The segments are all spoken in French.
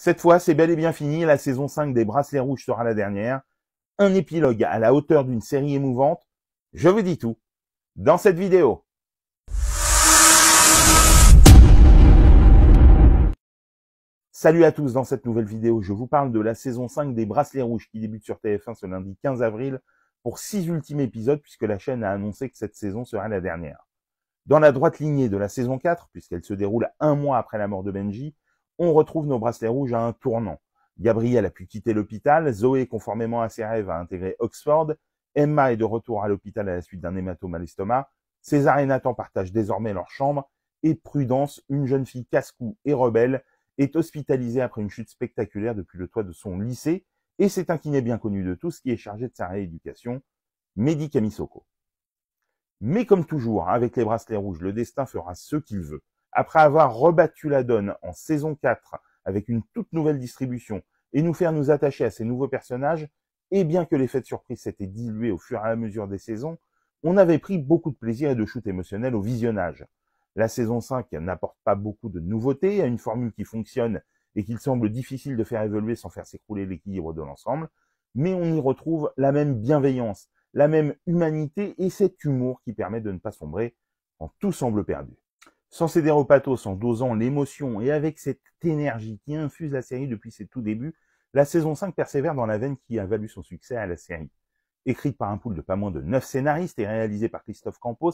Cette fois, c'est bel et bien fini, la saison 5 des Bracelets Rouges sera la dernière. Un épilogue à la hauteur d'une série émouvante. Je vous dis tout dans cette vidéo. Salut à tous, dans cette nouvelle vidéo, je vous parle de la saison 5 des Bracelets Rouges qui débute sur TF1 ce lundi 15 avril pour 6 ultimes épisodes puisque la chaîne a annoncé que cette saison sera la dernière. Dans la droite lignée de la saison 4, puisqu'elle se déroule un mois après la mort de Benji, on retrouve nos Bracelets Rouges à un tournant. Gabriel a pu quitter l'hôpital, Zoé, conformément à ses rêves, a intégré Oxford, Emma est de retour à l'hôpital à la suite d'un hématome à l'estomac, César et Nathan partagent désormais leur chambre, et Prudence, une jeune fille casse-cou et rebelle, est hospitalisée après une chute spectaculaire depuis le toit de son lycée, et c'est un kiné bien connu de tous qui est chargé de sa rééducation, Mehdi Kamisoko. Mais comme toujours, avec les Bracelets Rouges, le destin fera ce qu'il veut. Après avoir rebattu la donne en saison 4 avec une toute nouvelle distribution et nous faire nous attacher à ces nouveaux personnages, et bien que l'effet de surprise s'était dilué au fur et à mesure des saisons, on avait pris beaucoup de plaisir et de shoot émotionnel au visionnage. La saison 5 n'apporte pas beaucoup de nouveautés à une formule qui fonctionne et qu'il semble difficile de faire évoluer sans faire s'écrouler l'équilibre de l'ensemble, mais on y retrouve la même bienveillance, la même humanité et cet humour qui permet de ne pas sombrer quand tout semble perdu. Sans céder au pathos, en dosant l'émotion et avec cette énergie qui infuse la série depuis ses tout débuts, la saison 5 persévère dans la veine qui a valu son succès à la série. Écrite par un pool de pas moins de 9 scénaristes et réalisée par Christophe Campos,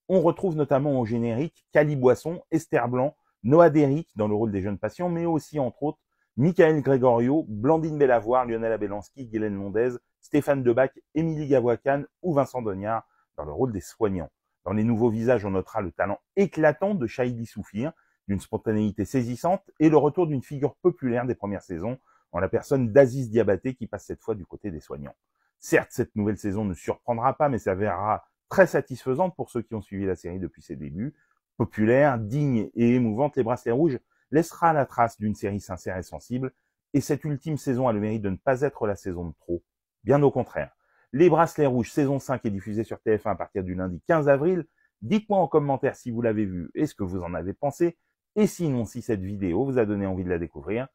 on retrouve notamment au générique Cali Boisson, Esther Blanc, Noah Derrick dans le rôle des jeunes patients, mais aussi entre autres Michael Gregorio, Blandine Bellavoir, Lionel Abelansky, Guylaine Londez, Stéphane Debac, Émilie Gavoiscan ou Vincent Dognard dans le rôle des soignants. Dans les nouveaux visages, on notera le talent éclatant de Shaili Soufir, d'une spontanéité saisissante et le retour d'une figure populaire des premières saisons, en la personne d'Aziz Diabaté qui passe cette fois du côté des soignants. Certes, cette nouvelle saison ne surprendra pas, mais s'avérera très satisfaisante pour ceux qui ont suivi la série depuis ses débuts. Populaire, digne et émouvante, les Bracelets Rouges laissera la trace d'une série sincère et sensible, et cette ultime saison a le mérite de ne pas être la saison de trop. Bien au contraire. Les Bracelets Rouges saison 5 est diffusée sur TF1 à partir du lundi 15 avril. Dites-moi en commentaire si vous l'avez vue et ce que vous en avez pensé, et sinon si cette vidéo vous a donné envie de la découvrir.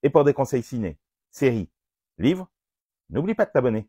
Et pour des conseils ciné, séries, livres, n'oublie pas de t'abonner.